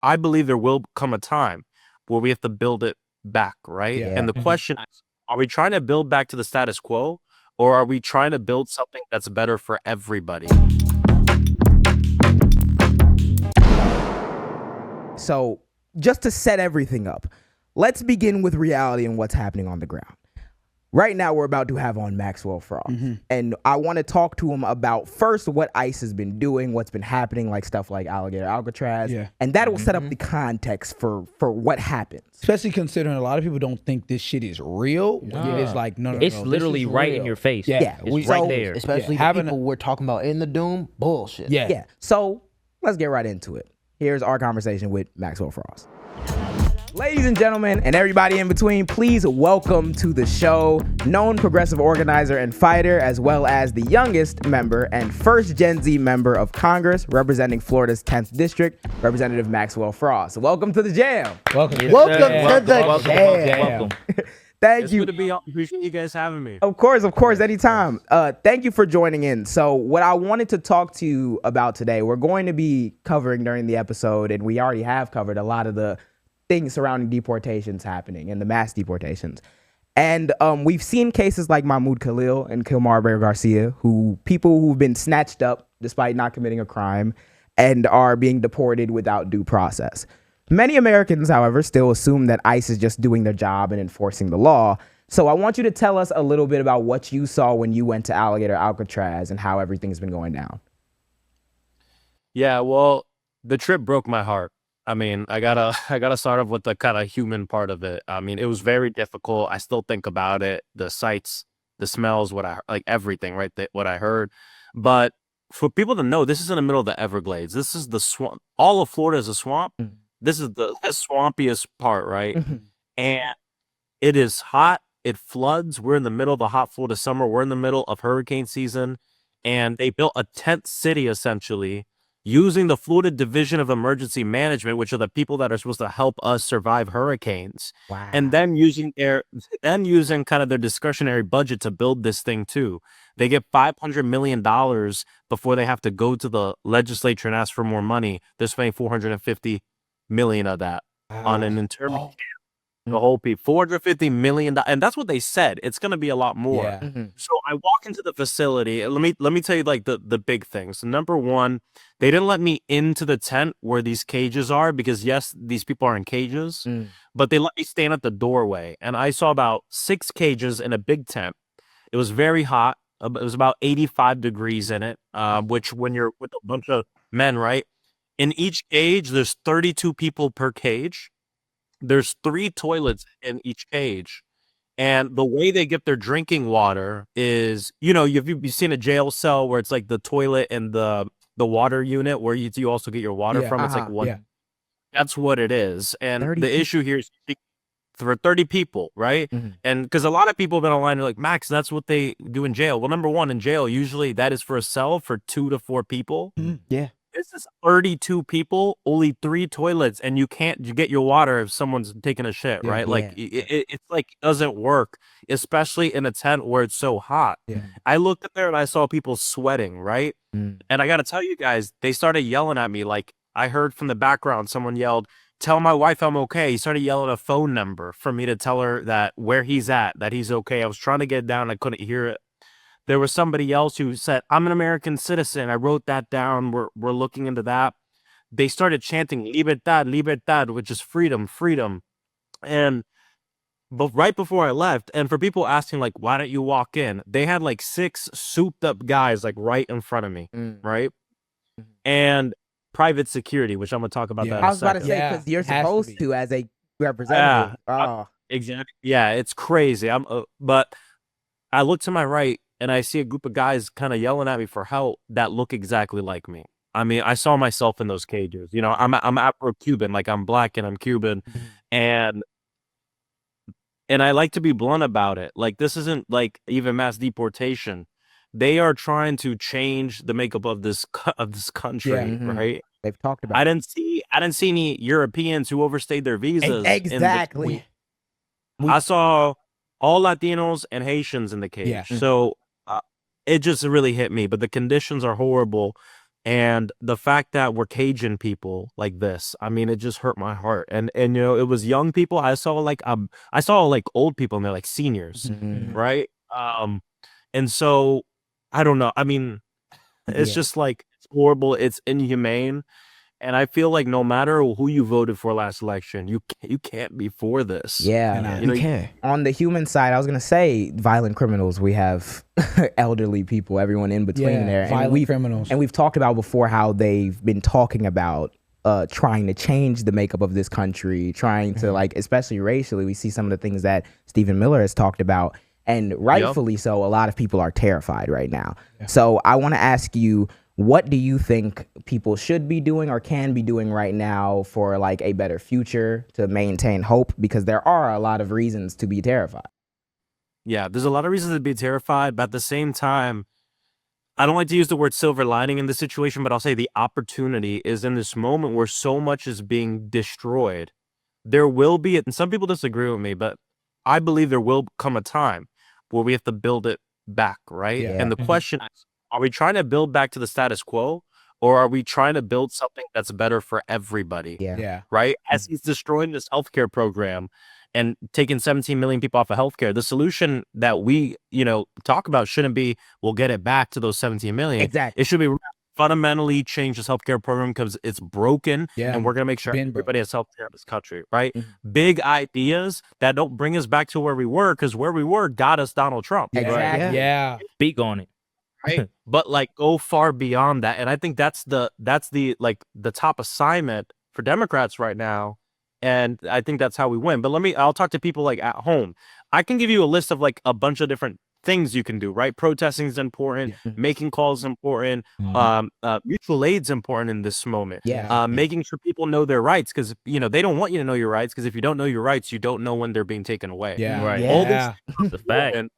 I believe there will come a time where we have to build it back, right? Yeah. And the question is, are we trying to build back to the status quo, or are we trying to build something that's better for everybody? So just to set everything up, let's begin with reality and what's happening on the ground. Right now, we're about to have on Maxwell Frost. And I want to talk to him about first what ICE has been doing, what's been happening, like stuff like Alligator Alcatraz. Yeah. And that will set up the context for what happens. Especially considering a lot of people don't think this shit is real. It's like, no, It's this literally is right real. in your face. Yeah. It's right there. Especially the having people we're talking about in the doom, bullshit. Yeah. So let's get right into it. Here's our conversation with Maxwell Frost. Ladies and gentlemen, and everybody in between, please welcome to the show, known progressive organizer and fighter, as well as the youngest member and first Gen Z member of Congress, representing Florida's 10th District, Representative Maxwell Frost. Welcome to the JAAM. Welcome. Welcome to the Welcome. Thank It's you. good to be on. Appreciate you guys having me. Of course, anytime. Thank you for joining in. So what I wanted to talk to you about today, we're going to be covering during the episode, and we already have covered a lot of the things surrounding deportations happening and the mass deportations. And we've seen cases like Mahmoud Khalil and Kilmar Garcia, people who've been snatched up despite not committing a crime and are being deported without due process. Many Americans, however, still assume that ICE is just doing their job and enforcing the law. So I want you to tell us a little bit about what you saw when you went to Alligator Alcatraz and how everything's been going down. Yeah, well, the trip broke my heart. I mean, I gotta start off with the kind of human part of it. I mean, it was very difficult. I still think about it, the sights, the smells, like everything, right? What I heard. But for people to know, this is in the middle of the Everglades. This is the swamp. All of Florida is a swamp. This is the swampiest part, right? And it is hot. It floods. We're in the middle of the hot Florida summer. We're in the middle of hurricane season. And they built a tent city, essentially, using the Florida Division of Emergency Management, which are the people that are supposed to help us survive hurricanes. Wow. And then using kind of their discretionary budget to build this thing too. They get $500 million before they have to go to the legislature and ask for more money. They're spending $450 million of that on an internment camp. The whole people, $450 million, and that's what they said. It's going to be a lot more. Yeah. So I walk into the facility. And let me tell you like the big things. So number one, they didn't let me into the tent where these cages are because yes, these people are in cages, but they let me stand at the doorway. And I saw about 6 cages in a big tent. It was very hot. It was about 85 degrees in it, which when you're with a bunch of men, right? In each cage, there's 32 people per cage. There's 3 toilets in each cage. And the way they get their drinking water is, you've seen a jail cell where it's like the toilet and the water unit where you also get your water from. It's like one. Yeah. That's what it is. And 30 the issue here is for 30 people, right? And because a lot of people have been online, like, Max, that's what they do in jail. Well, number one, in jail, usually that is for a cell for 2 to 4 people. Yeah. This is 32 people, only 3 toilets, and you get your water if someone's taking a shit, right? Like it's like it doesn't work, especially in a tent where it's so hot. Yeah. I looked up there and I saw people sweating, right? And I got to tell you guys, they started yelling at me. Like I heard from the background, someone yelled, "Tell my wife I'm okay." He started yelling a phone number for me to tell her that where he's at, that he's okay. I was trying to get down. I couldn't hear it. There was somebody else who said, "I'm an American citizen." I wrote that down. We're looking into that. They started chanting libertad, which is freedom, freedom. But right before I left, and for people asking like, why don't you walk in? They had like 6 souped up guys like right in front of me, right? And private security, which I'm gonna talk about that in I a was about to second. say, because you're has to supposed be. to as a representative. Exactly. Yeah, it's crazy. But I look to my right and I see a group of guys kind of yelling at me for help that look exactly like me. I mean, I saw myself in those cages. I'm Afro-Cuban, like I'm black and I'm Cuban, and I like to be blunt about it. Like this isn't like even mass deportation. They are trying to change the makeup of this country, right? They've talked about I didn't see any Europeans who overstayed their visas. exactly. I saw all Latinos and Haitians in the cage. Yeah. So it just really hit me. But the conditions are horrible. And the fact that we're Cajun people like this, I mean, it just hurt my heart. And you know, it was young people. I saw like old people, and they're like seniors, right? And so I don't know. I mean, it's just like it's horrible. It's inhumane. And I feel like no matter who you voted for last election, you can't be for this. Yeah. You know, You can't. On the human side, I was gonna say violent criminals. We have elderly people, everyone in between there. Violent criminals. And we've talked about before how they've been talking about trying to change the makeup of this country, trying to like, especially racially, we see some of the things that Stephen Miller has talked about. And rightfully so, a lot of people are terrified right now. So I want to ask you, what do you think people should be doing or can be doing right now for like a better future to maintain hope? Because there are a lot of reasons to be terrified. yeah, there's a lot of reasons to be terrified, but at the same time, I don't like to use the word silver lining in this situation, but I'll say the opportunity is in this moment where so much is being destroyed. There will be, and some people disagree with me, but I believe there will come a time where we have to build it back, right? Yeah. And the question is, are we trying to build back to the status quo, or are we trying to build something that's better for everybody? Yeah. Right? As he's destroying this healthcare program and taking 17 million people off of healthcare, the solution that we, you know, talk about shouldn't be, we'll get it back to those 17 million. Exactly. It should be fundamentally change this healthcare program because it's broken, Yeah. and we're going to make sure Been broke. everybody has healthcare in this country, right? Big ideas that don't bring us back to where we were, because where we were got us Donald Trump. Exactly. Yeah. Speak on it. Right. But like go far beyond that. And I think that's the like the top assignment for Democrats right now. And I think that's how we win. But I'll talk to people like at home. I can give you a list of like a bunch of different things you can do, right? Protesting is important, making calls is important, mutual aid is important in this moment. Yeah. Making sure people know their rights, because you know they don't want you to know your rights, because if you don't know your rights, you don't know when they're being taken away. Yeah. Right. Yeah. All this The fact. and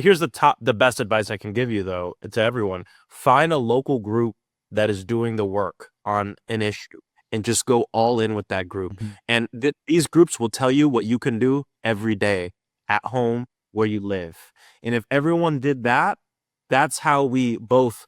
here's the best advice I can give you though to everyone: find a local group that is doing the work on an issue and just go all in with that group. And these groups will tell you what you can do every day at home where you live. And if everyone did that, that's how we both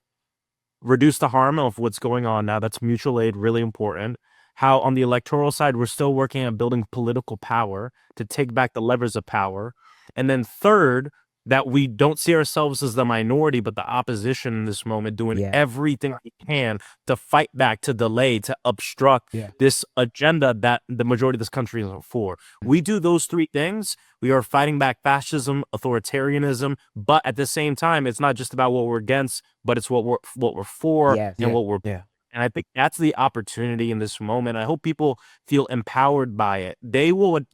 reduce the harm of what's going on now. That's mutual aid, really important. How on the electoral side, we're still working on building political power to take back the levers of power. And then third, that we don't see ourselves as the minority, but the opposition in this moment, doing everything we can to fight back, to delay, to obstruct this agenda that the majority of this country is for. We do those three things. We are fighting back fascism, authoritarianism, but at the same time, it's not just about what we're against, but it's what we're for and what we're. And I think that's the opportunity in this moment. I hope people feel empowered by it. They want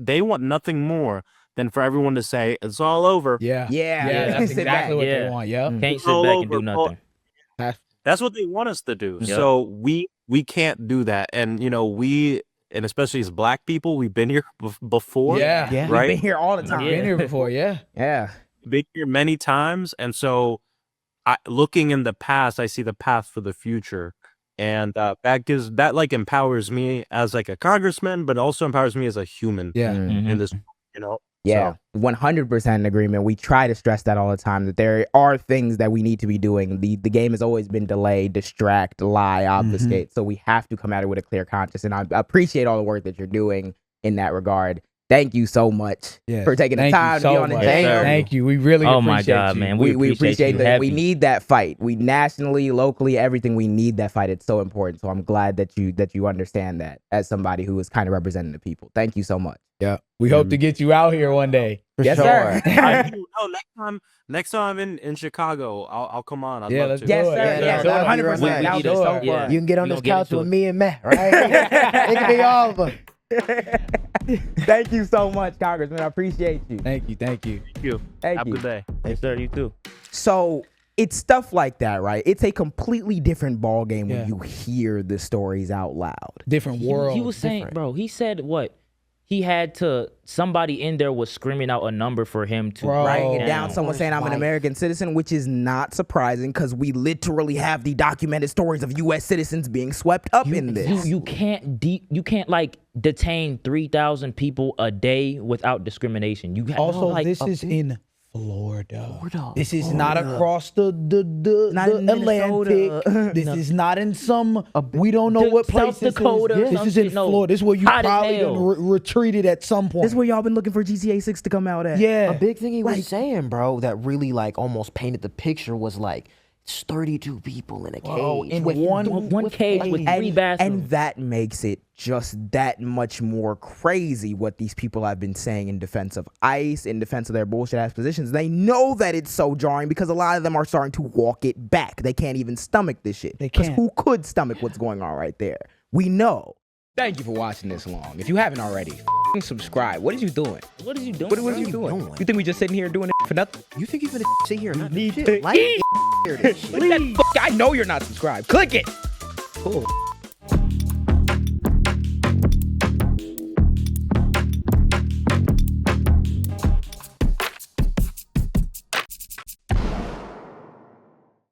nothing more than for everyone to say it's all over. Yeah. Sit That's exactly back. what they want. Yeah. Can't sit all back and do over. nothing. That's what they want us to do. Yep. So we can't do that. And you know, and especially as Black people, we've been here before. Yeah. Right. We've been here all the time. Been here before. Yeah. Yeah. Been here many times. And so looking in the past, I see the path for the future. And that like empowers me as like a congressman, but also empowers me as a human Yeah. in this, you know. Yeah, 100% in agreement. We try to stress that all the time, that there are things that we need to be doing. The game has always been delay, distract, lie, obfuscate. So we have to come at it with a clear conscience. And I appreciate all the work that you're doing in that regard. Thank you so much for taking the time to be on the channel. Thank you. We really appreciate my God, you. man. We appreciate you that. We heavy. need that fight. We nationally, locally, everything. We need that fight. It's so important. So I'm glad that you understand that as somebody who is kind of representing the people. Thank you so much. Yeah. We hope to get you out here one day. Yes, sir. Next time I'm in Chicago, I'll come on. I'd Yeah, love let's to. Yes, do it. sir. Yeah, Yes, let's do it. 100%. We That need was to- so yeah. fun. You can get on We this gonna get couch into with it. me and Matt, right? It can be all of us. Thank you so much, Congressman. I appreciate you. Thank you. Thank you. Thank Have a you. good day. Yes, sir. You too. So it's stuff like that, right? It's a completely different ball game when Yeah. you hear the stories out loud. Different world. He was saying, bro, he said what? He had somebody in there was screaming out a number for him to Bro. Writing Oh, it down, someone saying I'm an American citizen, which is not surprising because we literally have the documented stories of U.S. citizens being swept up in this. You can't like detain 3,000 people a day without discrimination. You have Also, like, this is in Florida. This is not across the Not in Atlantic. Minnesota. This is not in some we don't know what place South Dakota. this is. This is in Florida. This is where you Hot as probably hell. done retreated at some point. This is where y'all been looking for GTA 6 to come out at. yeah. A big thing he was Like- saying, bro, that really like almost painted the picture was like it's 32 people in a cage. Whoa, in with one cage with like- 3 bathrooms. And that makes it just that much more crazy what these people have been saying in defense of ICE, in defense of their bullshit ass positions. They know that it's so jarring because a lot of them are starting to walk it back. They can't even stomach this shit. They Because can't. who could stomach what's going on right there? We know. Thank you for watching this long. If you haven't already, subscribe. What are you doing? What are you doing? What are you doing? You think we just sitting here doing it for nothing? You think you're gonna sit here and not do Need shit? to Like, eat. hear this shit. Click that I know you're not subscribed. Click it. Cool.